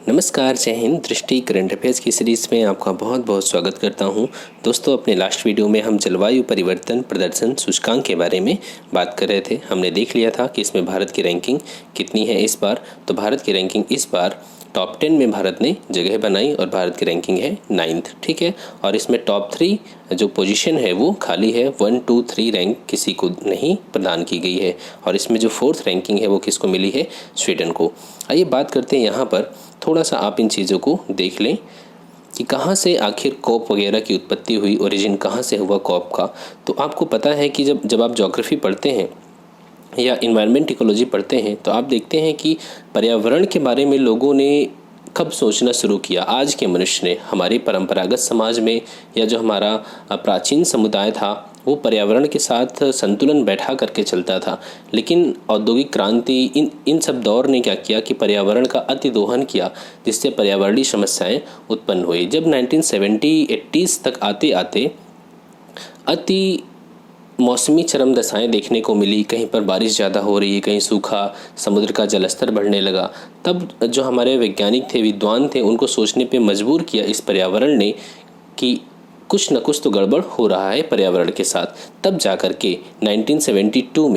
नमस्कार, जय हिंद। दृष्टि करंट अफेयर्स की सीरीज़ में आपका बहुत बहुत स्वागत करता हूं। दोस्तों, अपने लास्ट वीडियो में हम जलवायु परिवर्तन प्रदर्शन सूचकांक के बारे में बात कर रहे थे। हमने देख लिया था कि इसमें भारत की रैंकिंग कितनी है इस बार। तो भारत की रैंकिंग इस बार टॉप 10 में भारत ने जगह बनाई और भारत की रैंकिंग है 9th, ठीक है। और इसमें टॉप 3 जो पोजीशन है वो खाली है। 1, 2, 3 रैंक किसी को नहीं प्रदान की गई है। और इसमें जो 4th रैंकिंग है वो किसको मिली है? स्वीडन को। आइए बात करते हैं यहाँ पर, थोड़ा सा आप इन चीज़ों को देख लें कि कहाँ से आखिर कॉप वगैरह की उत्पत्ति हुई, ओरिजिन कहाँ से हुआ कॉप का। तो आपको पता है कि जब आप ज्योग्राफी पढ़ते हैं या इन्वायरमेंट इकोलॉजी पढ़ते हैं तो आप देखते हैं कि पर्यावरण के बारे में लोगों ने कब सोचना शुरू किया। आज के मनुष्य ने, हमारे परंपरागत समाज में या जो हमारा प्राचीन समुदाय था वो पर्यावरण के साथ संतुलन बैठा करके चलता था। लेकिन औद्योगिक क्रांति, इन सब दौर ने क्या किया कि पर्यावरण का अति दोहन किया, जिससे पर्यावरणीय समस्याएं उत्पन्न हुई। जब 1970-80s तक आते आते अति मौसमी चरम दशाएं देखने को मिली। कहीं पर बारिश ज़्यादा हो रही है, कहीं सूखा, समुद्र का जलस्तर बढ़ने लगा। तब जो हमारे वैज्ञानिक थे, विद्वान थे, उनको सोचने पे मजबूर किया इस पर्यावरण ने कि कुछ न कुछ तो गड़बड़ हो रहा है पर्यावरण के साथ। तब जा कर के 1972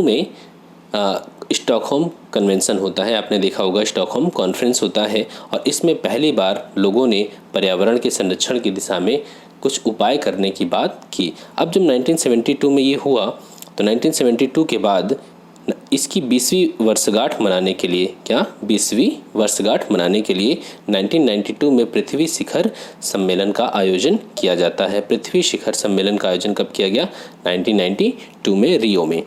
में स्टॉकहोम कन्वेंशन होता है। आपने देखा होगा, स्टॉकहोम कॉन्फ्रेंस होता है और इसमें पहली बार लोगों ने पर्यावरण के संरक्षण की दिशा में कुछ उपाय करने की बात की। अब जब 1972 में ये हुआ तो 1972 के बाद इसकी 20वीं वर्षगांठ मनाने के लिए 20वीं वर्षगांठ मनाने के लिए 1992 में पृथ्वी शिखर सम्मेलन का आयोजन किया जाता है। पृथ्वी शिखर सम्मेलन का आयोजन कब किया गया? 1992 में, रियो में।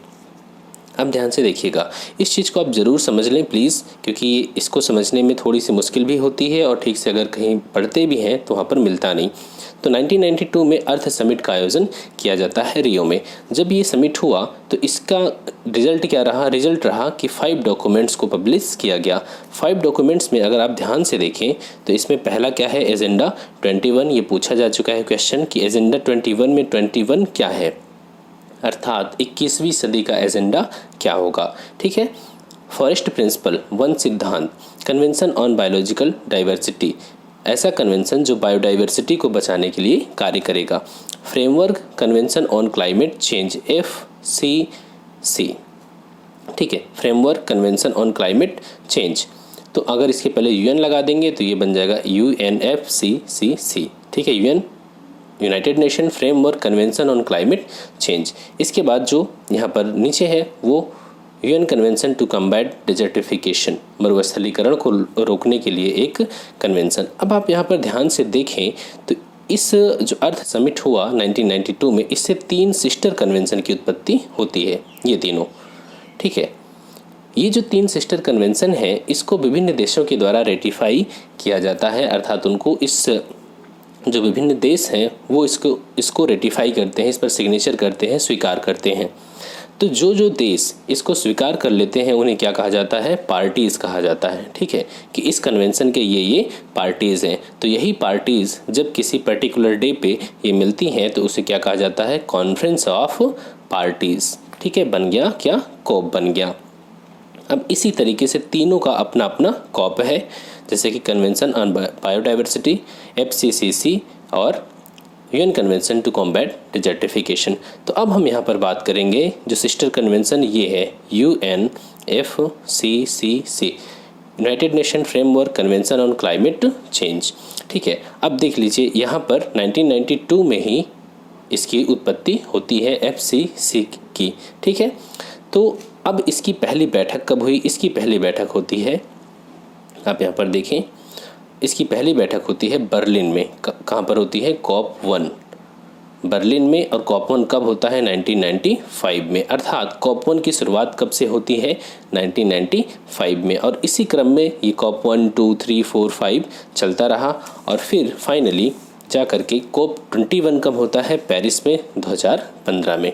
अब ध्यान से देखिएगा, इस चीज़ को आप ज़रूर समझ लें प्लीज़, क्योंकि इसको समझने में थोड़ी सी मुश्किल भी होती है और ठीक से अगर कहीं पढ़ते भी हैं तो वहाँ पर मिलता नहीं। तो 1992 में अर्थ समिट का आयोजन किया जाता है रियो में। जब ये समिट हुआ तो इसका रिजल्ट क्या रहा? रिजल्ट रहा कि 5 डॉक्यूमेंट्स को पब्लिश किया गया। 5 डॉक्यूमेंट्स में अगर आप ध्यान से देखें तो इसमें पहला क्या है? एजेंडा 21। ये पूछा जा चुका है क्वेश्चन कि एजेंडा 21 में 21 क्या है, अर्थात 21वीं सदी का एजेंडा क्या होगा, ठीक है। फॉरेस्ट प्रिंसिपल, वन सिद्धांत, कन्वेंशन ऑन बायोलॉजिकल डाइवर्सिटी, ऐसा कन्वेंशन जो बायोडाइवर्सिटी को बचाने के लिए कार्य करेगा। Framework convention on climate change, FCC, ठीक है। Framework convention on climate change, तो अगर इसके पहले UN लगा देंगे तो ये बन जाएगा UNFCCC, ठीक है। United Nation framework convention on climate change. इसके बाद जो यहाँ पर नीचे है वो UN convention to combat desertification, मरुस्थलीकरण को रोकने के लिए एक कन्वेंशन। अब आप यहाँ पर ध्यान से देखें तो इस जो अर्थ समिट हुआ 1992 में, इससे 3 सिस्टर कन्वेंशन की उत्पत्ति होती है, ये तीनों, ठीक है। ये जो 3 सिस्टर कन्वेंशन है इसको विभिन्न देशों के द्वारा रेटिफाई किया जाता है, अर्थात उनको इस जो विभिन्न देश हैं वो इसको रेटिफाई करते हैं, इस पर सिग्नेचर करते हैं, स्वीकार करते हैं। तो जो देश इसको स्वीकार कर लेते हैं उन्हें क्या कहा जाता है? पार्टीज़ कहा जाता है, ठीक है। कि इस कन्वेंशन के ये पार्टीज़ हैं। तो यही पार्टीज़ जब किसी पर्टिकुलर डे पे ये मिलती हैं तो उसे क्या कहा जाता है? कॉन्फ्रेंस ऑफ पार्टीज़, ठीक है। बन गया क्या? कॉप बन गया। अब इसी तरीके से तीनों का अपना अपना कॉप है, जैसे कि कन्वेंशन ऑन बायोडाइवर्सिटी, FCCC और UN convention to combat desertification. तो अब हम यहाँ पर बात करेंगे जो सिस्टर कन्वेंशन ये है UNFCCC, United Nation framework convention on climate change, ठीक है। अब देख लीजिए यहाँ पर 1992 में ही इसकी उत्पत्ति होती है FCC की, ठीक है। तो अब इसकी पहली बैठक कब हुई? इसकी पहली बैठक होती है, आप यहाँ पर देखें, इसकी पहली बैठक होती है बर्लिन में। कहाँ पर होती है? COP1 बर्लिन में। और COP1 कब होता है? 1995 में। अर्थात COP1 की शुरुआत कब से होती है? 1995 में। और इसी क्रम में ये COP1, 2, 3, 4, 5 चलता रहा और फिर फाइनली जा करके COP21 कब होता है? पेरिस में 2015 में,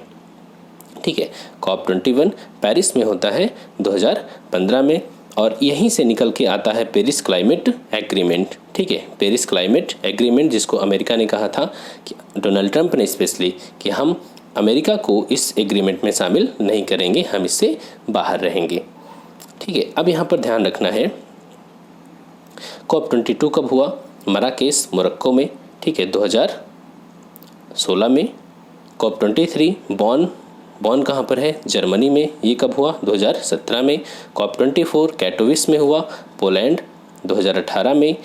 ठीक है। COP21 पेरिस में होता है 2015 में। और यहीं से निकल के आता है पेरिस क्लाइमेट एग्रीमेंट, ठीक है। पेरिस क्लाइमेट एग्रीमेंट, जिसको अमेरिका ने कहा था कि डोनाल्ड ट्रंप ने स्पेशली कि हम अमेरिका को इस एग्रीमेंट में शामिल नहीं करेंगे, हम इससे बाहर रहेंगे, ठीक है, अब यहाँ पर ध्यान रखना है COP22 कब हुआ? मराकेश मोरक्को में, ठीक है, 2016 में। COP23 बॉन कहाँ पर है? जर्मनी में, ये कब हुआ? 2017 में। COP24 कैटोविस में हुआ, पोलैंड, 2018 में।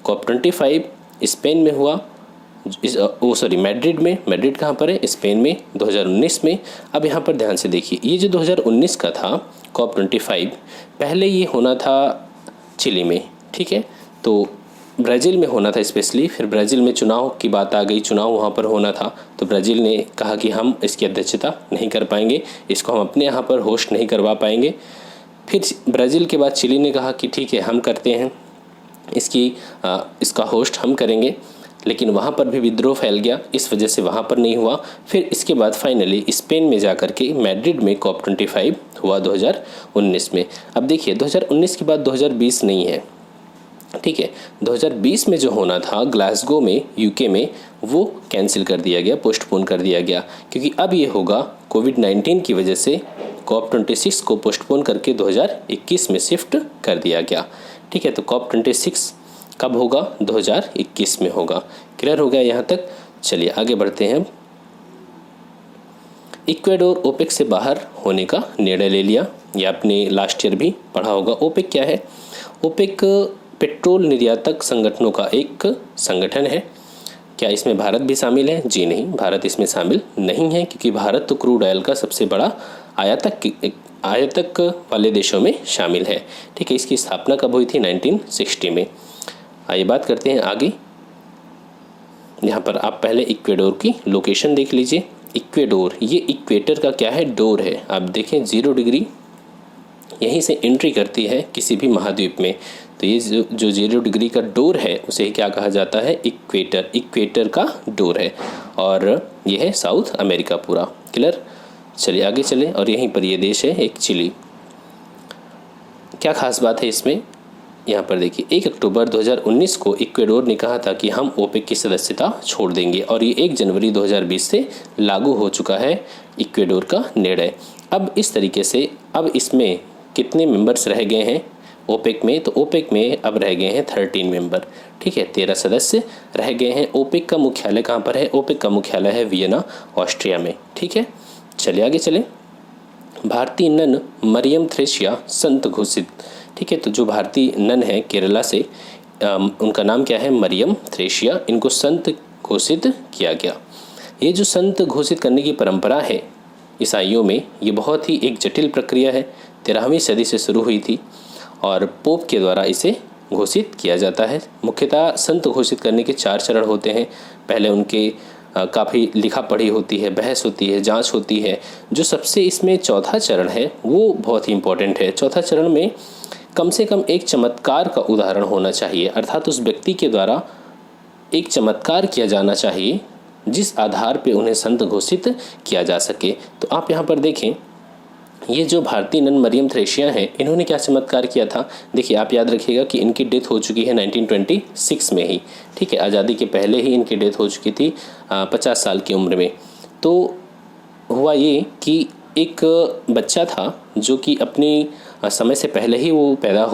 COP25 स्पेन में हुआ, मैड्रिड में। मैड्रिड कहाँ पर है? स्पेन में, 2019 में। अब यहाँ पर ध्यान से देखिए, ये जो 2019 का था COP25, पहले ये होना था चिली में, ठीक है, तो ब्राज़ील में होना था स्पेशली। फिर ब्राज़ील में चुनाव की बात आ गई, चुनाव वहाँ पर होना था, तो ब्राज़ील ने कहा कि हम इसकी अध्यक्षता नहीं कर पाएंगे, इसको हम अपने यहाँ पर होस्ट नहीं करवा पाएंगे। फिर ब्राज़ील के बाद चिली ने कहा कि ठीक है, हम करते हैं, इसका होस्ट हम करेंगे, लेकिन वहाँ पर भी विद्रोह फैल गया, इस वजह से वहाँ पर नहीं हुआ। फिर इसके बाद फाइनली स्पेन में जा कर के मैड्रिड में COP25 हुआ 2019 में। अब देखिए 2019 के बाद 2020 नहीं है, ठीक है, 2020 में जो होना था ग्लासगो में, यूके में, वो कैंसिल कर दिया गया, पोस्टपोन कर दिया गया, क्योंकि अब ये होगा कोविड-19 की वजह से COP26 को पोस्टपोन करके 2021 में शिफ्ट कर दिया गया, ठीक है। तो COP26 कब होगा? 2021 में होगा। क्लियर हो गया यहाँ तक? चलिए आगे बढ़ते हैं। इक्वाडोर ओपेक से बाहर होने का निर्णय ले लिया, ये आपने लास्ट ईयर भी पढ़ा होगा। ओपेक क्या है? ओपेक पेट्रोल निर्यातक संगठनों का एक संगठन है। क्या इसमें भारत भी शामिल है? जी नहीं, भारत इसमें शामिल नहीं है, क्योंकि भारत तो क्रूड ऑयल का सबसे बड़ा आयातक वाले देशों में शामिल है, ठीक है। इसकी स्थापना कब हुई थी? 1960 में। आइए बात करते हैं आगे। यहाँ पर आप पहले इक्वाडोर की लोकेशन देख लीजिए। इक्वाडोर, ये इक्वेटर का क्या है? डोर है। आप देखें 0 डिग्री यहीं से एंट्री करती है किसी भी महाद्वीप में, तो ये जो 0 डिग्री का डोर है उसे क्या कहा जाता है? इक्वेटर। इक्वेटर का डोर है, और ये है साउथ अमेरिका पूरा। क्लियर? चलिए आगे चलें। और यहीं पर ये देश है एक चिली। क्या खास बात है इसमें? यहाँ पर देखिए 1 अक्टूबर 2019 को इक्वाडोर ने कहा था कि हम ओपेक की सदस्यता छोड़ देंगे, और ये 1 जनवरी 2020 से लागू हो चुका है इक्वाडोर का निर्णय। अब इस तरीके से अब इसमें कितने मेंबर्स रह गए हैं ओपेक में? तो ओपेक में अब रह गए हैं 13 मेंबर, ठीक है, 13 सदस्य रह गए हैं। ओपेक का मुख्यालय कहाँ पर है? ओपेक का मुख्यालय है वियना, ऑस्ट्रिया में, ठीक है। चलिए आगे चलें। भारतीय नन मरियम थ्रेसिया संत घोषित, ठीक है। तो जो भारतीय नन है केरला से, उनका नाम क्या है? मरियम थ्रेसिया। इनको संत घोषित किया गया। ये जो संत घोषित करने की परंपरा है ईसाइयों में, ये बहुत ही एक जटिल प्रक्रिया है। 13वीं सदी से शुरू हुई थी, और पोप के द्वारा इसे घोषित किया जाता है। मुख्यतः संत घोषित करने के 4 चरण होते हैं। पहले उनके काफ़ी लिखा पढ़ी होती है, बहस होती है, जांच होती है। जो सबसे इसमें चौथा चरण है वो बहुत ही इम्पोर्टेंट है। चौथा चरण में कम से कम एक चमत्कार का उदाहरण होना चाहिए, अर्थात उस व्यक्ति के द्वारा एक चमत्कार किया जाना चाहिए जिस आधार पे उन्हें संत घोषित किया जा सके। तो आप यहाँ पर देखें, ये जो भारतीय नन मरियम थ्रेसिया हैं, इन्होंने क्या चमत्कार किया था? देखिए आप याद रखिएगा कि इनकी डेथ हो चुकी है 1926 में ही, ठीक है, आज़ादी के पहले ही इनकी डेथ हो चुकी थी 50 साल की उम्र में। तो हुआ ये कि एक बच्चा था जो कि अपनी समय से पहले ही वो पैदा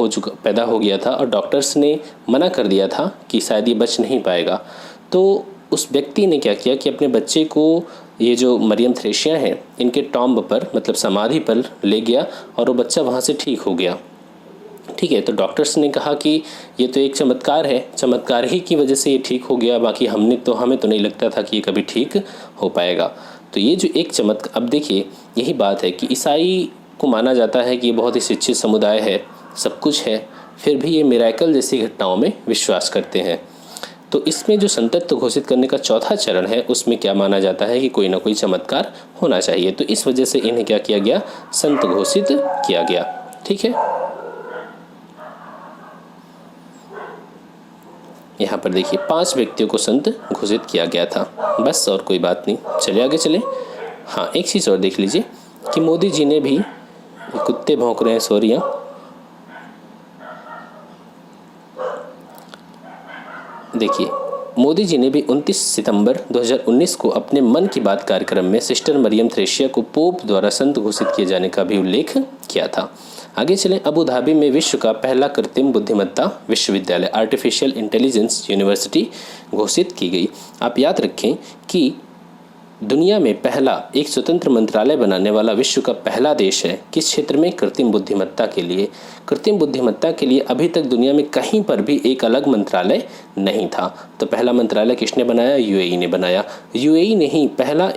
हो गया था, और डॉक्टर्स ने मना कर दिया था कि शायद ये बच नहीं पाएगा। तो उस व्यक्ति ने क्या किया कि अपने बच्चे को, ये जो मरियम थ्रेसिया हैं, इनके टॉम्ब पर, मतलब समाधि पर ले गया, और वो बच्चा वहाँ से ठीक हो गया, ठीक है। तो डॉक्टर्स ने कहा कि ये तो एक चमत्कार है, चमत्कार ही की वजह से ये ठीक हो गया, बाकी हमें तो नहीं लगता था कि ये कभी ठीक हो पाएगा। तो ये जो एक चमत्कार, अब देखिए यही बात है कि ईसाई को माना जाता है कि ये बहुत ही शिक्षित समुदाय है, सब कुछ है, फिर भी ये मिरेकल जैसी घटनाओं में विश्वास करते हैं। तो इसमें जो संतत्व घोषित करने का चौथा चरण है, उसमें क्या माना जाता है कि कोई ना कोई चमत्कार होना चाहिए। तो इस वजह से इन्हें क्या किया गया? संत घोषित किया गया, ठीक है। यहाँ पर देखिए 5 व्यक्तियों को संत घोषित किया गया था, बस, और कोई बात नहीं। चलिए आगे चलें। हाँ, एक चीज़ और देख लीजिए कि मोदी जी ने भी, कुत्ते भौंक रहे हैं, सॉरी, देखिए मोदी जी ने भी 29 सितंबर 2019 को अपने मन की बात कार्यक्रम में सिस्टर मरियम थ्रेसिया को पोप द्वारा संत घोषित किए जाने का भी उल्लेख किया था। आगे चलें, अबू धाबी में विश्व का पहला कृत्रिम बुद्धिमत्ता विश्वविद्यालय आर्टिफिशियल इंटेलिजेंस यूनिवर्सिटी घोषित की गई। आप याद रखें कि दुनिया में पहला एक स्वतंत्र मंत्रालय बनाने वाला विश्व का पहला देश है किस क्षेत्र में? कृत्रिम बुद्धिमत्ता के लिए। कृत्रिम बुद्धिमत्ता के लिए अभी तक दुनिया में कहीं पर भी एक अलग मंत्रालय नहीं था। तो पहला मंत्रालय किसने बनाया? यूएई ने बनाया। यूएई ने ही पहला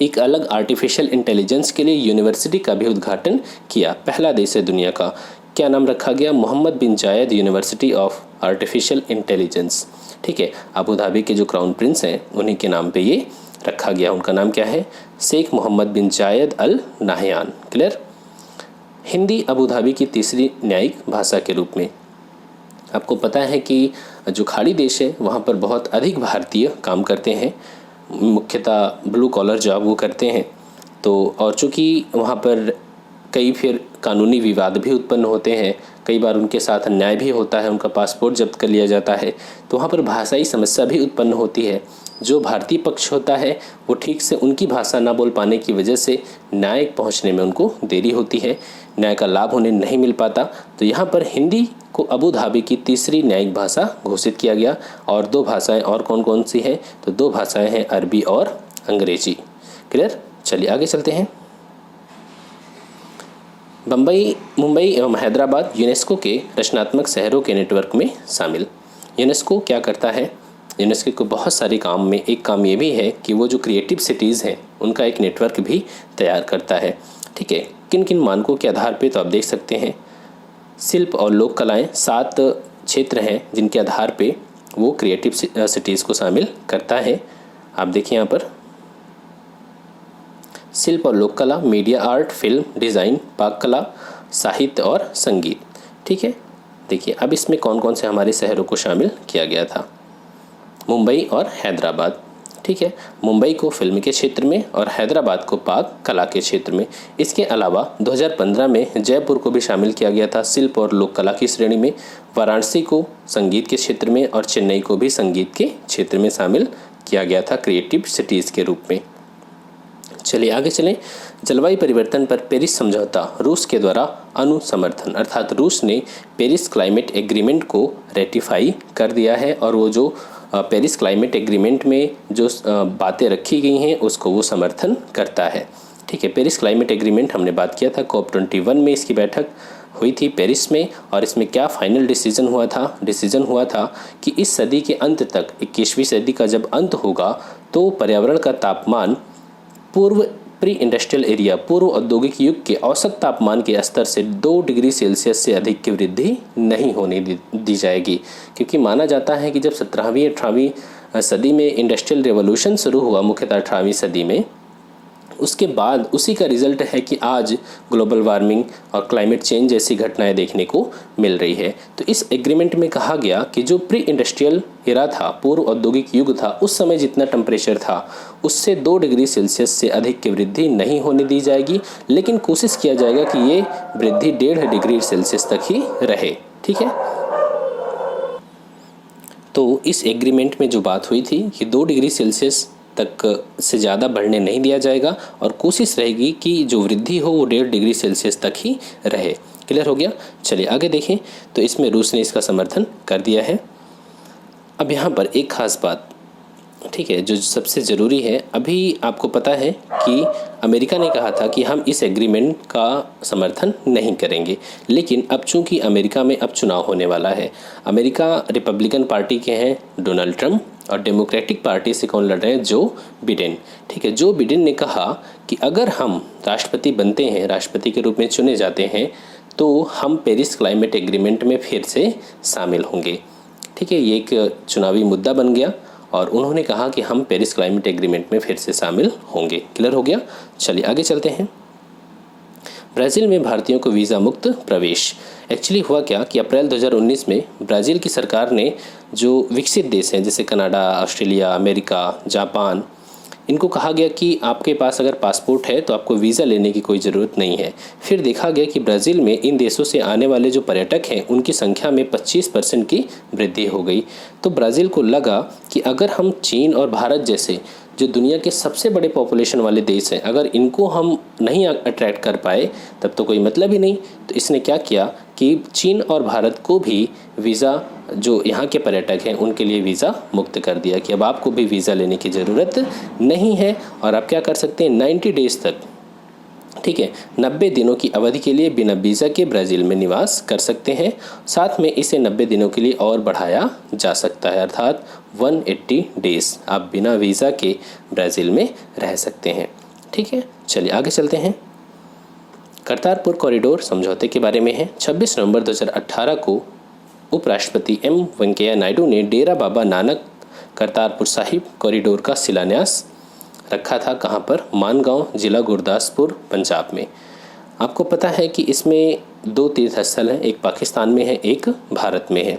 एक अलग आर्टिफिशियल इंटेलिजेंस के लिए यूनिवर्सिटी का भी उद्घाटन किया। पहला देश है दुनिया का। क्या नाम रखा गया? मोहम्मद बिन जायद यूनिवर्सिटी ऑफ आर्टिफिशियल इंटेलिजेंस। ठीक है, अबू धाबी के जो क्राउन प्रिंस हैं उन्हीं के नाम पे ये रखा गया। उनका नाम क्या है? Sheikh Mohammed bin Zayed Al Nahyan. Clear. Hindi Abu Dhabi की तीसरी न्यायिक भाषा के रूप में। आपको पता है कि जो खाड़ी देश है वहाँ पर बहुत अधिक भारतीय काम करते हैं, मुख्यतः ब्लू कॉलर जॉब वो करते हैं। तो और चूँकि वहाँ पर कई फिर कानूनी विवाद भी उत्पन्न होते हैं, कई बार उनके साथ अन्याय भी होता है, उनका पासपोर्ट जब्त कर लिया जाता है, तो वहाँ पर भाषाई समस्या भी उत्पन्न होती है। जो भारतीय पक्ष होता है वो ठीक से उनकी भाषा ना बोल पाने की वजह से न्याय पहुँचने में उनको देरी होती है, न्याय का लाभ उन्हें नहीं मिल पाता। तो यहाँ पर हिंदी को अबू धाबी की तीसरी न्यायिक भाषा घोषित किया गया। और दो भाषाएं और कौन कौन सी हैं? तो दो भाषाएं हैं, अरबी और अंग्रेजी। क्लियर। चलिए आगे चलते हैं। मुंबई एवं हैदराबाद यूनेस्को के रचनात्मक शहरों के नेटवर्क में शामिल। यूनेस्को क्या करता है? यूनेस्को को बहुत सारे काम में एक काम ये भी है कि वो जो क्रिएटिव सिटीज़ हैं उनका एक नेटवर्क भी तैयार करता है। ठीक है, किन किन मानकों के आधार पे? तो आप देख सकते हैं शिल्प और लोक कलाएँ 7 क्षेत्र हैं जिनके आधार पे वो क्रिएटिव सिटीज़ को शामिल करता है। आप देखिए यहाँ पर शिल्प और लोक कला, मीडिया आर्ट, फिल्म, डिज़ाइन, पाक कला, साहित्य और संगीत। ठीक है, देखिए अब इसमें कौन कौन से हमारे शहरों को शामिल किया गया था? मुंबई और हैदराबाद। ठीक है, मुंबई को फिल्म के क्षेत्र में और हैदराबाद को पाक कला के क्षेत्र में। इसके अलावा 2015 में जयपुर को भी शामिल किया गया था शिल्प और लोक कला की श्रेणी में, वाराणसी को संगीत के क्षेत्र में और चेन्नई को भी संगीत के क्षेत्र में शामिल किया गया था क्रिएटिव सिटीज़ के रूप में। चलिए आगे चलें। जलवायु परिवर्तन पर पेरिस समझौता रूस के द्वारा अनुसमर्थन, अर्थात रूस ने पेरिस क्लाइमेट एग्रीमेंट को रेटिफाई कर दिया है और वो जो पेरिस क्लाइमेट एग्रीमेंट में जो बातें रखी गई हैं उसको वो समर्थन करता है। ठीक है, पेरिस क्लाइमेट एग्रीमेंट हमने बात किया था, COP21 में इसकी बैठक हुई थी पेरिस में। और इसमें क्या फाइनल डिसीजन हुआ था? डिसीजन हुआ था कि इस सदी के अंत तक, 21वीं सदी का जब अंत होगा तो पर्यावरण का तापमान पूर्व प्री इंडस्ट्रियल एरिया, पूर्व औद्योगिक युग के औसत तापमान के स्तर से 2 डिग्री सेल्सियस से अधिक की वृद्धि नहीं होने दी जाएगी। क्योंकि माना जाता है कि जब 17वीं 18वीं सदी में इंडस्ट्रियल रेवोल्यूशन शुरू हुआ, मुख्यतः 18वीं सदी में, उसके बाद उसी का रिजल्ट है कि आज ग्लोबल वार्मिंग और क्लाइमेट चेंज जैसी घटनाएं देखने को मिल रही है। तो इस एग्रीमेंट में कहा गया कि जो प्री इंडस्ट्रियल एरा था, पूर्व औद्योगिक युग था, उस समय जितना टेम्परेचर था उससे 2 डिग्री सेल्सियस से अधिक की वृद्धि नहीं होने दी जाएगी, लेकिन कोशिश किया जाएगा कि ये वृद्धि 1.5 डिग्री सेल्सियस तक ही रहे। ठीक है, तो इस एग्रीमेंट में जो बात हुई थी कि 2 डिग्री सेल्सियस तक से ज़्यादा बढ़ने नहीं दिया जाएगा और कोशिश रहेगी कि जो वृद्धि हो वो 1.5 डिग्री सेल्सियस तक ही रहे। क्लियर हो गया। चलिए आगे देखें। तो इसमें रूस ने इसका समर्थन कर दिया है। अब यहाँ पर एक ख़ास बात, ठीक है, जो सबसे ज़रूरी है, अभी आपको पता है कि अमेरिका ने कहा था कि हम इस एग्रीमेंट का समर्थन नहीं करेंगे, लेकिन अब चूंकि अमेरिका में अब चुनाव होने वाला है, अमेरिका रिपब्लिकन पार्टी के हैं डोनाल्ड ट्रंप और डेमोक्रेटिक पार्टी से कौन लड़ रहे हैं? Joe Biden. ठीक है, जो बिडेन ने कहा कि अगर हम राष्ट्रपति बनते हैं, राष्ट्रपति के रूप में चुने जाते हैं, तो हम पेरिस क्लाइमेट एग्रीमेंट में फिर से शामिल होंगे। ठीक है, ये एक चुनावी मुद्दा बन गया और उन्होंने कहा कि हम पेरिस क्लाइमेट एग्रीमेंट में फिर से शामिल होंगे। क्लियर हो गया। चलिए आगे चलते हैं। ब्राज़ील में भारतीयों को वीज़ा मुक्त प्रवेश। एक्चुअली हुआ क्या कि अप्रैल 2019 में ब्राज़ील की सरकार ने जो विकसित देश हैं जैसे कनाडा, ऑस्ट्रेलिया, अमेरिका, जापान, इनको कहा गया कि आपके पास अगर पासपोर्ट है तो आपको वीज़ा लेने की कोई ज़रूरत नहीं है। फिर देखा गया कि ब्राज़ील में इन देशों से आने वाले जो पर्यटक हैं उनकी संख्या में 25% की वृद्धि हो गई। तो ब्राज़ील को लगा कि अगर हम चीन और भारत जैसे जो दुनिया के सबसे बड़े पॉपुलेशन वाले देश हैं, अगर इनको हम नहीं अट्रैक्ट कर पाए तब तो कोई मतलब ही नहीं। तो इसने क्या किया कि चीन और भारत को भी वीज़ा, जो यहाँ के पर्यटक हैं उनके लिए वीज़ा मुक्त कर दिया कि अब आपको भी वीज़ा लेने की ज़रूरत नहीं है और आप क्या कर सकते हैं 90 डेज़ तक, ठीक है, 90 दिनों की अवधि के लिए बिना वीज़ा के ब्राज़ील में निवास कर सकते हैं। साथ में इसे 90 दिनों के लिए और बढ़ाया जा सकता है, अर्थात 180 डेज़ आप बिना वीज़ा के ब्राज़ील में रह सकते हैं। ठीक है, चलिए आगे चलते हैं। करतारपुर कॉरिडोर समझौते के बारे में है। 26 नवंबर 2018 को उपराष्ट्रपति एम वेंकैया नायडू ने डेरा बाबा नानक करतारपुर साहिब कॉरिडोर का शिलान्यास रखा था। कहाँ पर? मानगांव, जिला गुरदासपुर, पंजाब में। आपको पता है कि इसमें 2 तीर्थ स्थल हैं, एक पाकिस्तान में है, एक भारत में है।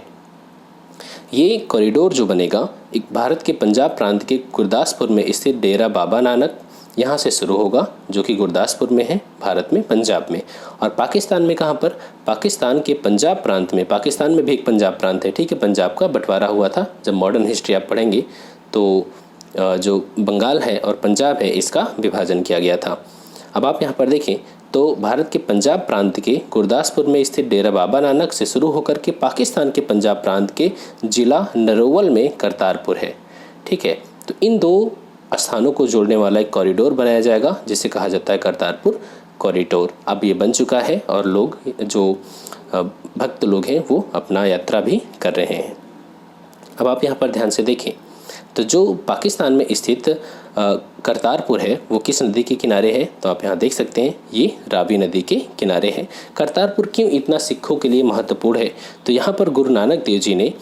ये कॉरिडोर जो बनेगा एक भारत के पंजाब प्रांत के गुरदासपुर में स्थित डेरा बाबा नानक यहाँ से शुरू होगा, जो कि गुरदासपुर में है, भारत में, पंजाब में। और पाकिस्तान में कहाँ पर? पाकिस्तान के पंजाब प्रांत में। पाकिस्तान में भी एक पंजाब प्रांत है, ठीक है। पंजाब का बंटवारा हुआ था, जब मॉडर्न हिस्ट्री आप पढ़ेंगे तो जो बंगाल है और पंजाब है इसका विभाजन किया गया था। अब आप यहाँ पर देखें तो भारत के पंजाब प्रांत के गुरदासपुर में स्थित डेरा बाबा नानक से शुरू होकर के पाकिस्तान के पंजाब प्रांत के जिला नरोवल में करतारपुर है, ठीक है। तो इन 2 स्थानों को जोड़ने वाला एक कॉरिडोर बनाया जाएगा जिसे कहा जाता है करतारपुर कॉरिडोर। अब ये बन चुका है और लोग, जो भक्त लोग हैं, वो अपना यात्रा भी कर रहे हैं। अब आप यहाँ पर ध्यान से देखें तो जो पाकिस्तान में स्थित करतारपुर है वो किस नदी के किनारे है? तो आप यहाँ देख सकते हैं, ये रावी नदी के किनारे है। करतारपुर क्यों इतना सिखों के लिए महत्वपूर्ण है? तो यहाँ पर गुरु नानक देव जी ने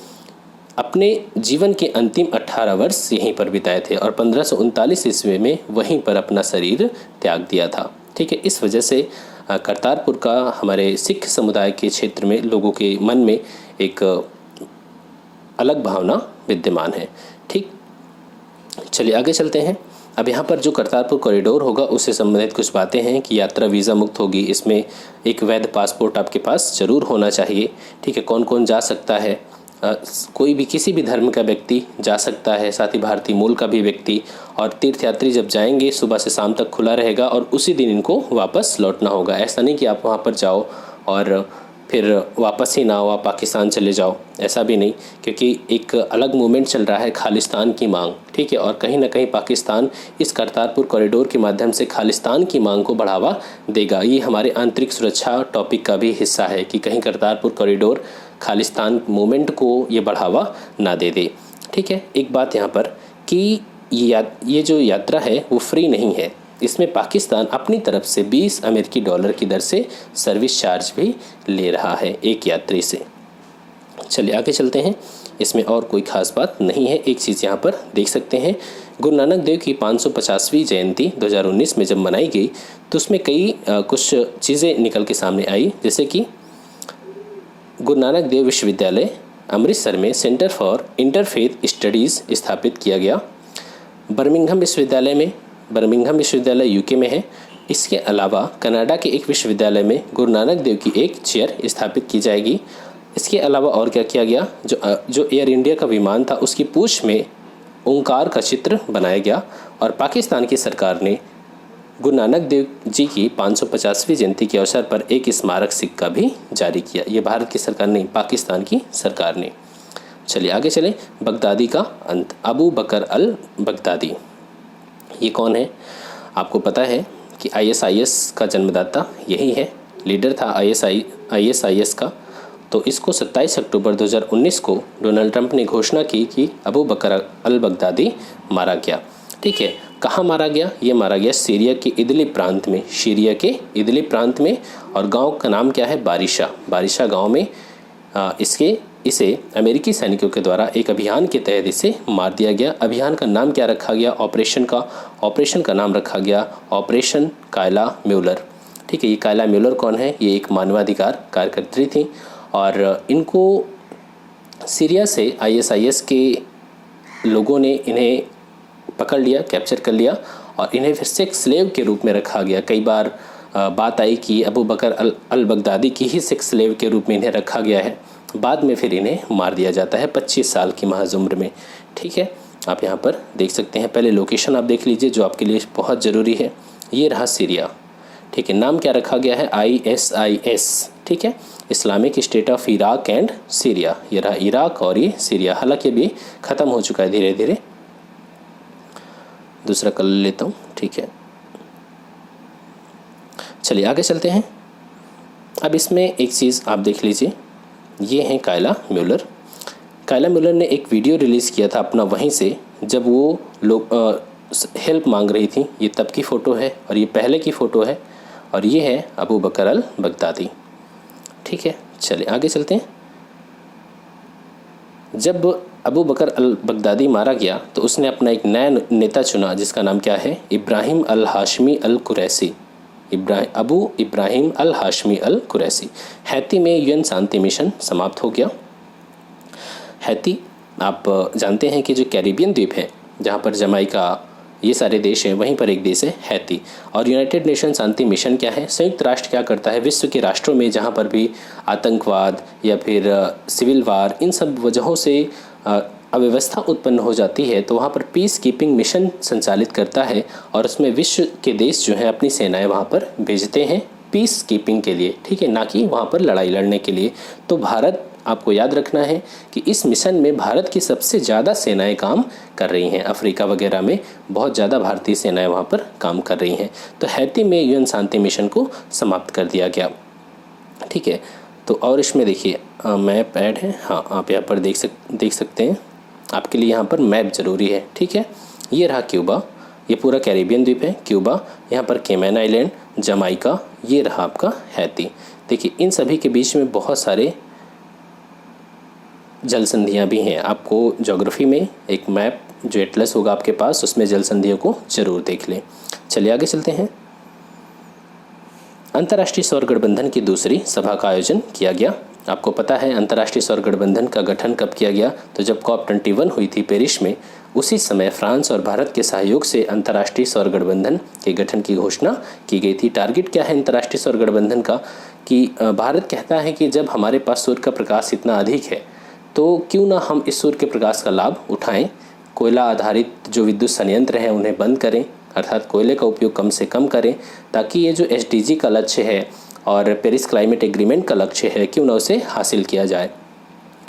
अपने जीवन के अंतिम 18 वर्ष यहीं पर बिताए थे और 1539 ईस्वी में वहीं पर अपना शरीर त्याग दिया था, ठीक है। इस वजह से करतारपुर का हमारे सिख समुदाय के क्षेत्र में लोगों के मन में एक अलग भावना विद्यमान है, ठीक। चलिए आगे चलते हैं। अब यहाँ पर जो करतारपुर कॉरिडोर होगा उससे संबंधित कुछ बातें हैं कि यात्रा वीज़ा मुक्त होगी। इसमें एक वैध पासपोर्ट आपके पास ज़रूर होना चाहिए, ठीक है। कौन कौन जा सकता है? कोई भी, किसी भी धर्म का व्यक्ति जा सकता है, साथ ही भारतीय मूल का भी व्यक्ति। और तीर्थयात्री जब जाएंगे सुबह से शाम तक खुला रहेगा और उसी दिन इनको वापस लौटना होगा। ऐसा नहीं कि आप वहाँ पर जाओ और फिर वापस ही ना हो, आप पाकिस्तान चले जाओ, ऐसा भी नहीं, क्योंकि एक अलग मूवमेंट चल रहा है खालिस्तान की मांग, ठीक है। और कहीं ना कहीं पाकिस्तान इस करतारपुर कॉरिडोर के माध्यम से खालिस्तान की मांग को बढ़ावा देगा। ये हमारे आंतरिक सुरक्षा टॉपिक का भी हिस्सा है कि कहीं करतारपुर कॉरिडोर खालिस्तान मूवमेंट को ये बढ़ावा ना दे दे, ठीक है। एक बात यहाँ पर कि ये जो यात्रा है वो फ्री नहीं है। इसमें पाकिस्तान अपनी तरफ से 20 अमेरिकी डॉलर की दर से सर्विस चार्ज भी ले रहा है एक यात्री से। चलिए आगे चलते हैं। इसमें और कोई ख़ास बात नहीं है। एक चीज़ यहाँ पर देख सकते हैं, गुरु नानक देव की 550वीं जयंती 2019 में जब मनाई गई तो उसमें कई कुछ चीज़ें निकल के सामने आई, जैसे कि गुरु नानक देव विश्वविद्यालय अमृतसर में सेंटर फॉर इंटरफेथ स्टडीज़ स्थापित किया गया। बर्मिंघम विश्वविद्यालय यूके में है। इसके अलावा कनाडा के एक विश्वविद्यालय में गुरु नानक देव की एक चेयर स्थापित की जाएगी। इसके अलावा और क्या किया गया? जो एयर इंडिया का विमान था उसकी पूंछ में ओंकार का चित्र बनाया गया। और पाकिस्तान की सरकार ने गुरु नानक देव जी की 550वीं जयंती के अवसर पर एक स्मारक सिक्का भी जारी किया। ये भारत की सरकार नहीं, पाकिस्तान की सरकार ने। चलिए आगे चलें। बगदादी का अंत, अबू बकर अल बगदादी, ये कौन है? आपको पता है कि ISIS का जन्मदाता यही है, लीडर था ISIS का। तो इसको 27 अक्टूबर 2019 को डोनाल्ड ट्रंप ने घोषणा की कि अबू बकर अल बगदादी मारा गया, ठीक है। कहाँ मारा गया? ये मारा गया सीरिया के इदलिब प्रांत में। और गांव का नाम क्या है? बारिशा गांव में। इसे अमेरिकी सैनिकों के द्वारा एक अभियान के तहत इसे मार दिया गया। अभियान का नाम क्या रखा गया? ऑपरेशन का नाम रखा गया ऑपरेशन कायला म्यूलर, ठीक है। ये कायला म्यूलर कौन है? ये एक मानवाधिकार कार्यकर्त्री थी और इनको सीरिया से ISIS के लोगों ने इन्हें पकड़ लिया, कैप्चर कर लिया और इन्हें फिर सेक्स स्लेव के रूप में रखा गया। कई बार बात आई कि अबू बकर अल बगदादी की ही सेक्स स्लेव के रूप में इन्हें रखा गया है। बाद में फिर इन्हें मार दिया जाता है 25 साल की महज उम्र में। ठीक है, आप यहाँ पर देख सकते हैं। पहले लोकेशन आप देख लीजिए जो आपके लिए बहुत ज़रूरी है। ये रहा सीरिया। ठीक है, नाम क्या रखा गया है? ISIS। ठीक है, Islamic state of Iraq and Syria. ये रहा इराक और ये सीरिया। हालांकि अभी ख़त्म हो चुका है धीरे धीरे। दूसरा कलर लेता हूँ। ठीक है, चलिए आगे चलते हैं। अब इसमें एक चीज़ आप देख लीजिए, ये हैं कायला म्यूलर। कायला म्यूलर ने एक वीडियो रिलीज़ किया था अपना वहीं से, जब वो लोग हेल्प मांग रही थी। ये तब की फ़ोटो है और ये पहले की फ़ोटो है और ये है अबू बकर अल बगदादी। ठीक है, चलिए आगे चलते हैं। जब अबू बकर अल बगदादी मारा गया तो उसने अपना एक नया नेता चुना जिसका नाम क्या है? इब्राहिम अल हाशमी अल कुरैशी। अबू इब्राहिम अल हाशमी अल कुरैशी। हैती में यूएन शांति मिशन समाप्त हो गया। हैती आप जानते हैं कि जो कैरिबियन द्वीप है जहाँ पर जमाइका, ये सारे देश हैं, वहीं पर एक देश है हैती। और यूनाइटेड नेशन शांति मिशन क्या है? संयुक्त राष्ट्र क्या करता है? विश्व के राष्ट्रों में जहाँ पर भी आतंकवाद या फिर सिविल वार, इन सब वजहों से अव्यवस्था उत्पन्न हो जाती है तो वहाँ पर पीस कीपिंग मिशन संचालित करता है और उसमें विश्व के देश जो हैं अपनी सेनाएं वहाँ पर भेजते हैं पीस कीपिंग के लिए। ठीक है, ना कि वहाँ पर लड़ाई लड़ने के लिए। तो भारत, आपको याद रखना है कि इस मिशन में भारत की सबसे ज़्यादा सेनाएं काम कर रही हैं। अफ्रीका वगैरह में बहुत ज़्यादा भारतीय सेनाएं वहाँ पर काम कर रही हैं। तो हैती में यूएन शांति मिशन को समाप्त कर दिया गया। ठीक है, तो और इसमें देखिए मैप ऐड है। हाँ, आप यहाँ पर देख सकते हैं। आपके लिए यहाँ पर मैप ज़रूरी है। ठीक है, ये रहा क्यूबा, ये पूरा कैरिबियन द्वीप है क्यूबा। यहाँ पर केमैन आइलैंड, जमाइका, ये रहा आपका हैती। देखिए इन सभी के बीच में बहुत सारे जल संधियाँ भी हैं। आपको ज्योग्राफी में एक मैप जो एटलस होगा आपके पास, उसमें जल संधियों को ज़रूर देख लें। चलिए आगे चलते हैं। अंतर्राष्ट्रीय सौर गठबंधन की दूसरी सभा का आयोजन किया गया। आपको पता है अंतर्राष्ट्रीय सौर गठबंधन का गठन कब किया गया? तो जब COP21 हुई थी पेरिस में, उसी समय फ्रांस और भारत के सहयोग से अंतर्राष्ट्रीय सौर गठबंधन के गठन की घोषणा की गई थी। टारगेट क्या है अंतर्राष्ट्रीय सौर गठबंधन का? कि भारत कहता है कि जब हमारे पास सूर्य का प्रकाश इतना अधिक है तो क्यों ना हम इस सूर्य के प्रकाश का लाभ उठाएं। कोयला आधारित जो विद्युत संयंत्र हैं उन्हें बंद करें, अर्थात कोयले का उपयोग कम से कम करें, ताकि ये जो SDG का लक्ष्य है और पेरिस क्लाइमेट एग्रीमेंट का लक्ष्य है क्यों ना उसे हासिल किया जाए।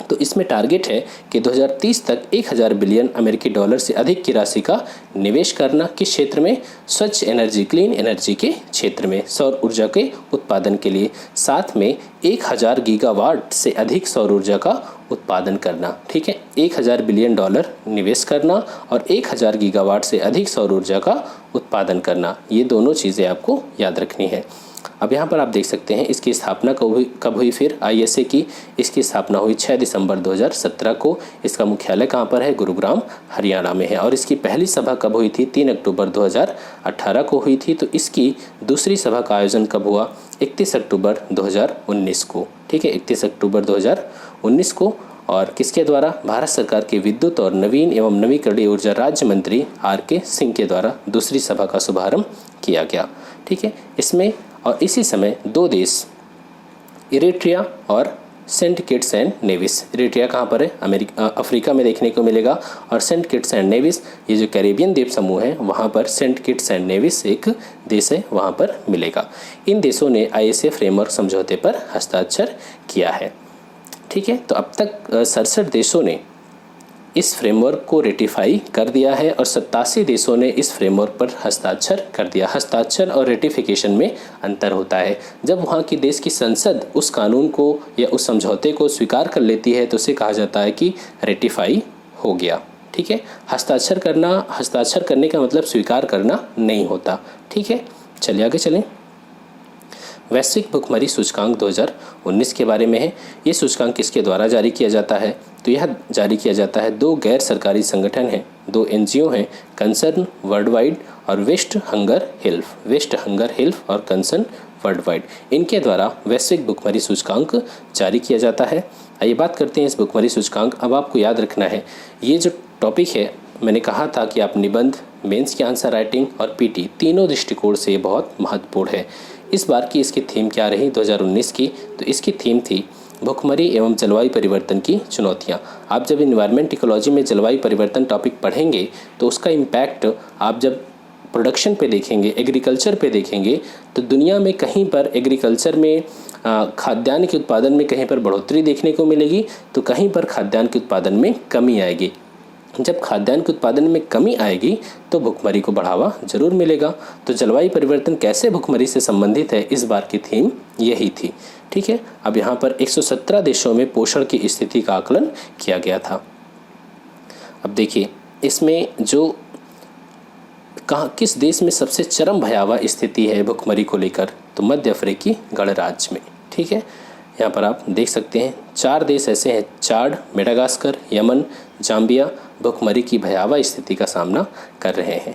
तो इसमें टारगेट है कि 2030 तक 1000 बिलियन अमेरिकी डॉलर से अधिक की राशि का निवेश करना। किस क्षेत्र में? स्वच्छ एनर्जी, क्लीन एनर्जी के क्षेत्र में, सौर ऊर्जा के उत्पादन के लिए। साथ में 1000 गीगावाट से अधिक सौर ऊर्जा का उत्पादन करना। ठीक है, 1000 बिलियन डॉलर निवेश करना और 1000 गीगावाट से अधिक सौर ऊर्जा का उत्पादन करना, ये दोनों चीज़ें आपको याद रखनी है। अब यहाँ पर आप देख सकते हैं इसकी स्थापना कब हुई फिर ISA की? इसकी स्थापना हुई 6 दिसंबर 2017 को। इसका मुख्यालय कहाँ पर है? गुरुग्राम, हरियाणा में है। और इसकी पहली सभा कब हुई थी? 3 अक्टूबर 2018 को हुई थी। तो इसकी दूसरी सभा का आयोजन कब हुआ? 31 अक्टूबर 2019 को। ठीक है, 31 अक्टूबर 2019 को। और किसके द्वारा? भारत सरकार के विद्युत और नवीन एवं नवीकरणीय ऊर्जा राज्य मंत्री RK सिंह के द्वारा दूसरी सभा का शुभारंभ किया गया। ठीक है, इसमें और इसी समय 2 देश इरिट्रिया और Saint Kitts and Nevis. Eritrea कहाँ पर है? अफ्रीका में देखने को मिलेगा। और सेंट किट्स एंड नेविस, ये जो कैरिबियन द्वीप समूह है वहाँ पर सेंट किट्स एंड नेविस एक देश है, वहाँ पर मिलेगा। इन देशों ने ISA फ्रेमवर्क समझौते पर हस्ताक्षर किया है। ठीक है, तो अब तक 67 देशों ने इस फ्रेमवर्क को रेटिफाई कर दिया है और 87 देशों ने इस फ्रेमवर्क पर हस्ताक्षर कर दिया। हस्ताक्षर और रेटिफिकेशन में अंतर होता है। जब वहाँ की देश की संसद उस कानून को या उस समझौते को स्वीकार कर लेती है तो उसे कहा जाता है कि रेटिफाई हो गया। ठीक है, हस्ताक्षर करने का मतलब स्वीकार करना नहीं होता। ठीक है, चलिए आगे चलें। वैश्विक भुखमरी सूचकांक 2019 के बारे में है। ये सूचकांक किसके द्वारा जारी किया जाता है? तो यह जारी किया जाता है 2 गैर सरकारी संगठन हैं, 2 NGO हैं, कंसर्न वर्ल्ड वाइड और वेस्ट हंगर हेल्थ और कंसर्न वर्ल्ड वाइड। इनके द्वारा वैश्विक भुखमरी सूचकांक जारी किया जाता है। आइए बात करते हैं इस भुखमरी सूचकांक। अब आपको याद रखना है ये जो टॉपिक है मैंने कहा था कि आप निबंध, मेंस की आंसर राइटिंग और पीटी तीनों दृष्टिकोण से बहुत महत्वपूर्ण है। इस बार की इसकी थीम क्या रही 2019 की? तो इसकी थीम थी भुखमरी एवं जलवायु परिवर्तन की चुनौतियाँ। आप जब इन्वायरमेंट इकोलॉजी में जलवायु परिवर्तन टॉपिक पढ़ेंगे तो उसका इम्पैक्ट आप जब प्रोडक्शन पे देखेंगे, एग्रीकल्चर पे देखेंगे, तो दुनिया में कहीं पर एग्रीकल्चर में खाद्यान्न के उत्पादन में कहीं पर बढ़ोतरी देखने को मिलेगी, तो कहीं पर खाद्यान्न के उत्पादन में कमी आएगी। जब खाद्यान्न के उत्पादन में कमी आएगी तो भुखमरी को बढ़ावा जरूर मिलेगा। तो जलवायु परिवर्तन कैसे भुखमरी से संबंधित है, इस बार की थीम यही थी। ठीक है, अब यहाँ पर 117 देशों में पोषण की स्थिति का आकलन किया गया था। अब देखिए इसमें जो किस देश में सबसे चरम भयावह स्थिति है भुखमरी को लेकर, तो मध्य अफ्रीकी गणराज्य में। ठीक है, यहाँ पर आप देख सकते हैं 4 देश ऐसे हैं, चाड, मेडागास्कर, यमन, जाम्बिया, भुखमरी की भयावह स्थिति का सामना कर रहे हैं।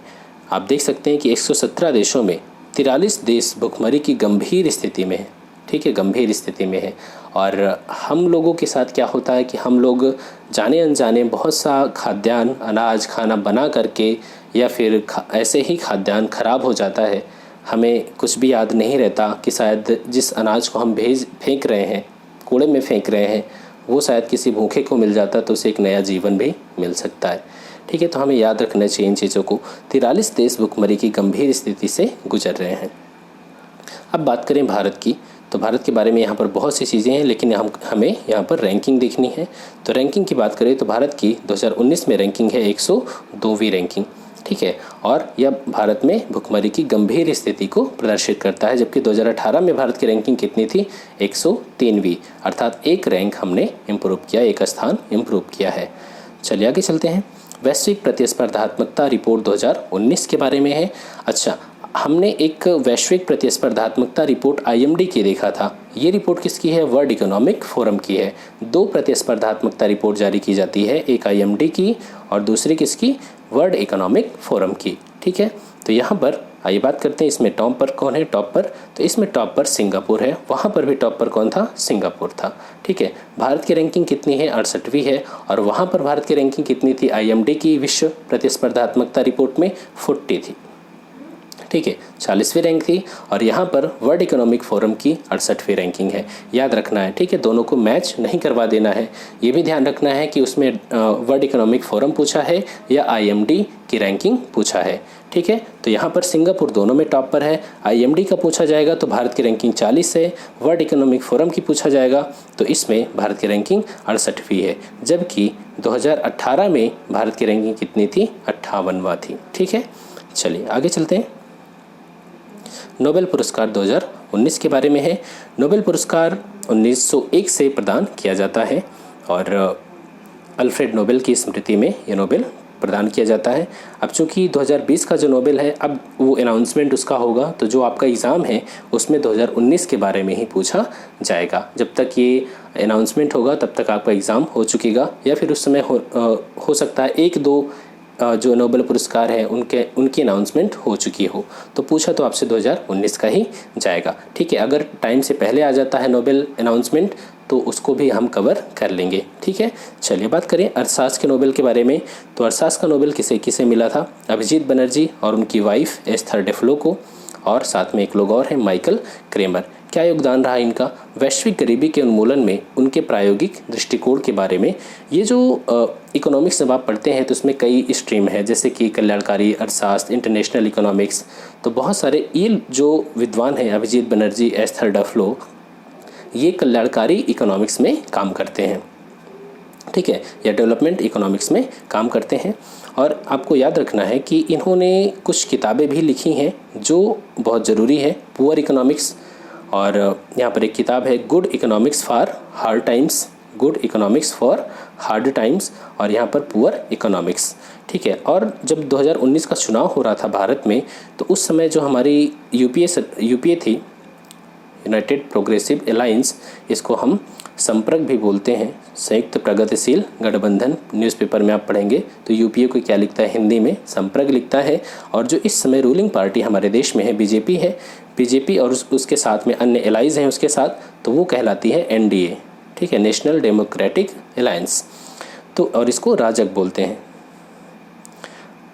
आप देख सकते हैं कि 117 देशों में 43 देश भुखमरी की गंभीर स्थिति में है। ठीक है, गंभीर स्थिति में है। और हम लोगों के साथ क्या होता है कि हम लोग जाने अनजाने बहुत सा खाद्यान्न, अनाज, खाना बना करके या फिर ऐसे ही खाद्यान्न ख़राब हो जाता है, हमें कुछ भी याद नहीं रहता कि शायद जिस अनाज को हम फेंक रहे हैं, कूड़े में फेंक रहे हैं, वो शायद किसी भूखे को मिल जाता तो उसे एक नया जीवन भी मिल सकता है। ठीक है, तो हमें याद रखना चाहिए इन चीज़ों को। 43 देश भुखमरी की गंभीर स्थिति से गुजर रहे हैं। अब बात करें भारत की, तो भारत के बारे में यहाँ पर बहुत सी चीज़ें हैं, लेकिन हमें यहाँ पर रैंकिंग देखनी है। तो रैंकिंग की बात करें तो भारत की 2019 में रैंकिंग है 102वीं रैंकिंग। ठीक है, और यह भारत में भुखमरी की गंभीर स्थिति को प्रदर्शित करता है, जबकि 2018 में भारत की रैंकिंग कितनी थी? 103वीं, अर्थात एक रैंक हमने इम्प्रूव किया, एक स्थान इम्प्रूव किया है। चलिए आगे चलते हैं। वैश्विक प्रतिस्पर्धात्मकता रिपोर्ट 2019 के बारे में है। अच्छा, हमने एक वैश्विक प्रतिस्पर्धात्मकता रिपोर्ट IMD की देखा था। ये रिपोर्ट किसकी है? वर्ल्ड इकोनॉमिक फोरम की है। 2 प्रतिस्पर्धात्मकता रिपोर्ट जारी की जाती है, एक IMD की और दूसरी किसकी? वर्ल्ड इकोनॉमिक फोरम की। ठीक है, तो यहाँ पर आइए बात करते हैं इसमें टॉप पर कौन है। टॉप पर, तो इसमें टॉप पर सिंगापुर है, वहाँ पर भी टॉप पर कौन था? सिंगापुर था। ठीक है, भारत की रैंकिंग कितनी है? 68वीं है, और वहाँ पर भारत की रैंकिंग कितनी थी? IMD की विश्व प्रतिस्पर्धात्मकता रिपोर्ट में 40 थी। ठीक है, 40वीं रैंक थी, और यहाँ पर वर्ल्ड इकोनॉमिक फोरम की 68वीं रैंकिंग है। याद रखना है, ठीक है, दोनों को मैच नहीं करवा देना है। ये भी ध्यान रखना है कि उसमें वर्ल्ड इकोनॉमिक फोरम पूछा है या IMD की रैंकिंग पूछा है। ठीक है, तो यहाँ पर सिंगापुर दोनों में टॉप पर है। IMD का पूछा जाएगा तो भारत की रैंकिंग 40 है, वर्ल्ड इकोनॉमिक फोरम की पूछा जाएगा तो इसमें भारत की रैंकिंग 68वीं है, जबकि 2018 में भारत की रैंकिंग कितनी थी? 58वां थी। ठीक है, चलिए आगे चलते हैं। नोबेल पुरस्कार 2019 के बारे में है। नोबेल पुरस्कार 1901 से प्रदान किया जाता है और अल्फ्रेड नोबेल की स्मृति में ये नोबेल प्रदान किया जाता है। अब चूँकि 2020 का जो नोबेल है, अब वो अनाउंसमेंट उसका होगा, तो जो आपका एग्ज़ाम है उसमें 2019 के बारे में ही पूछा जाएगा। जब तक ये अनाउंसमेंट होगा तब तक आपका एग्ज़ाम हो चुकेगा, या फिर उस समय हो सकता है 1-2 जो नोबेल पुरस्कार हैं उनकी अनाउंसमेंट हो चुकी हो, तो पूछा तो आपसे 2019 का ही जाएगा। ठीक है, अगर टाइम से पहले आ जाता है नोबेल अनाउंसमेंट तो उसको भी हम कवर कर लेंगे। ठीक है, चलिए बात करें अर्थशास्त्र के नोबेल के बारे में। तो अर्थशास्त्र का नोबेल किसे मिला था? अभिजीत बनर्जी और उनकी वाइफ एस्थर डेफलो को, और साथ में एक लोग और हैं, माइकल क्रेमर। क्या योगदान रहा इनका? वैश्विक गरीबी के उन्मूलन में उनके प्रायोगिक दृष्टिकोण के बारे में। ये जो इकोनॉमिक्स जब आप पढ़ते हैं तो उसमें कई स्ट्रीम है, जैसे कि कल्याणकारी अर्थशास्त्र, इंटरनेशनल इकोनॉमिक्स, तो बहुत सारे ये जो विद्वान हैं अभिजीत बनर्जी, एस्थर डेफलो, ये कल्याणकारी इकोनॉमिक्स में काम करते हैं। ठीक है, या डेवलपमेंट इकोनॉमिक्स में काम करते हैं। और आपको याद रखना है कि इन्होंने कुछ किताबें भी लिखी हैं जो बहुत ज़रूरी है। पुअर इकोनॉमिक्स, और यहाँ पर एक किताब है good economics for hard times, good economics for hard times, और यहाँ पर पुअर इकोनॉमिक्स। ठीक है, और जब 2019 का चुनाव हो रहा था भारत में, तो उस समय जो हमारी यूपीए थी, यूनाइटेड प्रोग्रेसिव अलायंस, इसको हम संपर्क भी बोलते हैं, संयुक्त प्रगतिशील गठबंधन। न्यूज़पेपर में आप पढ़ेंगे तो यूपीए को क्या लिखता है? हिंदी में संपर्क लिखता है। और जो इस समय रूलिंग पार्टी हमारे देश में है, बीजेपी है, बीजेपी और उसके साथ में अन्य एलाइज हैं उसके साथ, तो वो कहलाती है NDA। ठीक है, नेशनल डेमोक्रेटिक अलायंस, तो और इसको राजग बोलते हैं।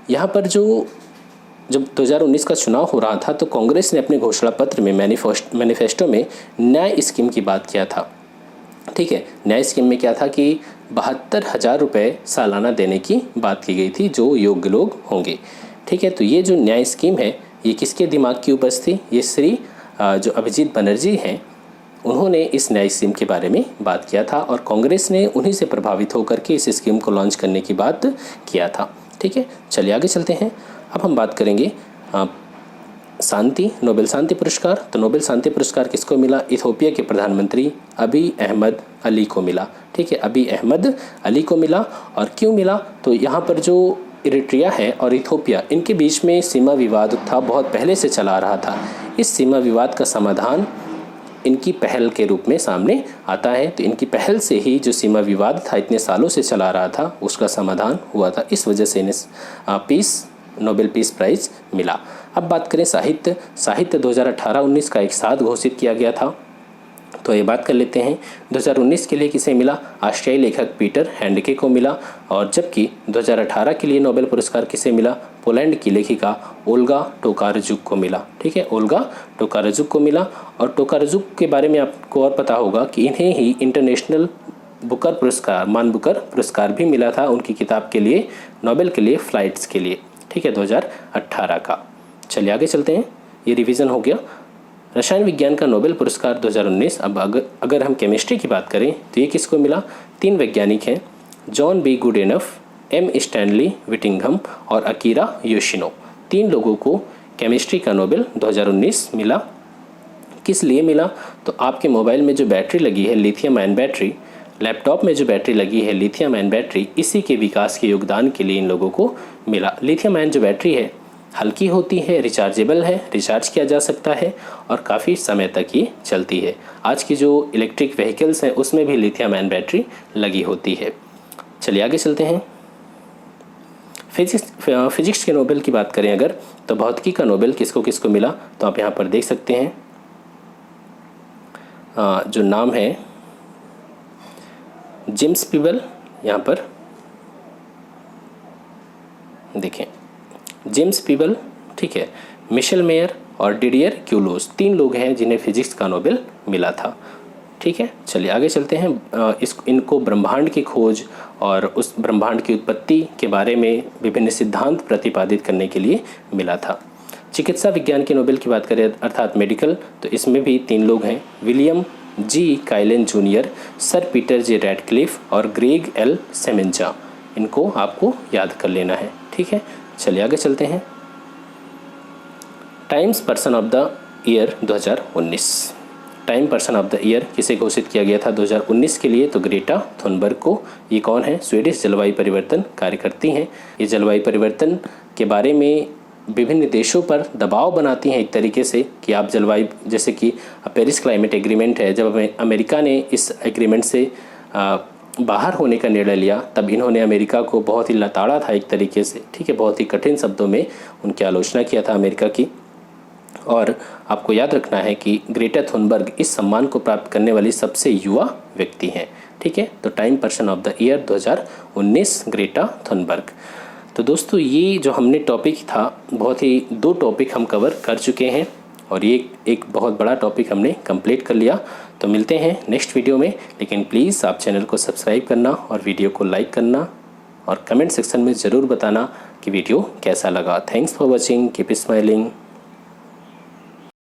यहाँ पर जब 2019 का चुनाव हो रहा था तो कांग्रेस ने अपने घोषणा पत्र में मैनिफेस्टो में न्याय स्कीम की बात किया था। ठीक है, न्याय स्कीम में क्या था कि 72,000 रुपये सालाना देने की बात की गई थी जो योग्य लोग होंगे। ठीक है, तो ये जो न्याय स्कीम है ये किसके दिमाग की उपज थी? ये श्री जो अभिजीत बनर्जी हैं उन्होंने इस न्याय स्कीम के बारे में बात किया था और कांग्रेस ने उन्हीं से प्रभावित होकर के इस स्कीम को लॉन्च करने की बात किया था। ठीक है, चलिए आगे चलते हैं। अब हम बात करेंगे शांति, नोबेल शांति पुरस्कार। तो नोबेल शांति पुरस्कार किसको मिला? इथियोपिया के प्रधानमंत्री अबी अहमद अली को मिला। ठीक है, अबी अहमद अली को मिला। और क्यों मिला? तो यहाँ पर जो इरिट्रिया है और इथियोपिया, इनके बीच में सीमा विवाद था, बहुत पहले से चला आ रहा था। इस सीमा विवाद का समाधान इनकी पहल के रूप में सामने आता है। तो इनकी पहल से ही जो सीमा विवाद था इतने सालों से चला आ रहा था उसका समाधान हुआ था। इस वजह से इन्हें नोबेल पीस प्राइज़ मिला। अब बात करें साहित्य 2018-19 का एक साथ घोषित किया गया था, तो ये बात कर लेते हैं। 2019 के लिए किसे मिला? ऑस्ट्रियाई लेखक पीटर हैंडके को मिला। और जबकि 2018 के लिए नोबेल पुरस्कार किसे मिला? पोलैंड की लेखिका ओल्गा टोकारजुक को मिला। ठीक है, ओल्गा टोकारजुक को मिला। और टोकारजुक के बारे में आपको और पता होगा कि इन्हें ही इंटरनेशनल बुकर पुरस्कार, मान बुकर पुरस्कार भी मिला था उनकी किताब के लिए, नोबेल के लिए, फ्लाइट्स के लिए। ठीक है, 2018 का। चलिए आगे चलते हैं, ये रिवीजन हो गया। रसायन विज्ञान का नोबेल पुरस्कार 2019। अब अगर हम केमिस्ट्री की बात करें तो ये किसको मिला? 3 वैज्ञानिक हैं, John B Goodenough, M Stanley Whittingham और अकीरा योशिनो। 3 लोगों को केमिस्ट्री का नोबेल 2019 मिला। किस लिए मिला? तो आपके मोबाइल में जो बैटरी लगी है लिथियम आयन बैटरी, लैपटॉप में जो बैटरी लगी है लिथियम आयन बैटरी, इसी के विकास के योगदान के लिए इन लोगों को मिला। लिथियम आयन जो बैटरी है हल्की होती है, रिचार्जेबल है, रिचार्ज किया जा सकता है और काफ़ी समय तक ये चलती है। आज की जो इलेक्ट्रिक व्हीकल्स हैं उसमें भी लिथियम आयन बैटरी लगी होती है। चलिए आगे चलते हैं। फिजिक्स के नोबेल की बात करें अगर, तो भौतिकी का नोबेल किसको किसको मिला? तो आप यहाँ पर देख सकते हैं, जो नाम है जेम्स पीबल, यहाँ पर देखें, जेम्स पीबल, ठीक है, मिशेल मेयर और डिडियर क्यूलोस, 3 लोग हैं जिन्हें फिजिक्स का नोबेल मिला था। ठीक है, चलिए आगे चलते हैं। इनको ब्रह्मांड की खोज और उस ब्रह्मांड की उत्पत्ति के बारे में विभिन्न सिद्धांत प्रतिपादित करने के लिए मिला था। चिकित्सा विज्ञान के नोबेल की बात करें अर्थात मेडिकल, तो इसमें भी 3 लोग हैं, William G Kaelin junior, sir Peter J Ratcliffe और ग्रेग एल सेमेंजा। इनको आपको याद कर लेना है। ठीक है, चलिए आगे चलते हैं। Times person of the year 2019। Time person of the year किसे घोषित किया गया था 2019 के लिए? तो ग्रेटा थुनबर्ग को। ये कौन है? स्वीडिश जलवायु परिवर्तन कार्यकर्ती हैं। ये जलवायु परिवर्तन के बारे में विभिन्न देशों पर दबाव बनाती हैं एक तरीके से कि आप जलवायु, जैसे कि पेरिस क्लाइमेट एग्रीमेंट है, जब अमेरिका ने इस एग्रीमेंट से बाहर होने का निर्णय लिया तब इन्होंने अमेरिका को बहुत ही लताड़ा था एक तरीके से। ठीक है, बहुत ही कठिन शब्दों में उनकी आलोचना किया था अमेरिका की। और आपको याद रखना है कि ग्रेटा थुनबर्ग इस सम्मान को प्राप्त करने वाली सबसे युवा व्यक्ति हैं। ठीक है, तो time person of the year 2019 Greta Thunberg. तो दोस्तों ये जो हमने टॉपिक था, बहुत ही 2 टॉपिक हम कवर कर चुके हैं और ये एक बहुत बड़ा टॉपिक हमने कंप्लीट कर लिया। तो मिलते हैं नेक्स्ट वीडियो में, लेकिन प्लीज़ आप चैनल को सब्सक्राइब करना और वीडियो को लाइक करना और कमेंट सेक्शन में ज़रूर बताना कि वीडियो कैसा लगा। Thanks for watching, keep smiling.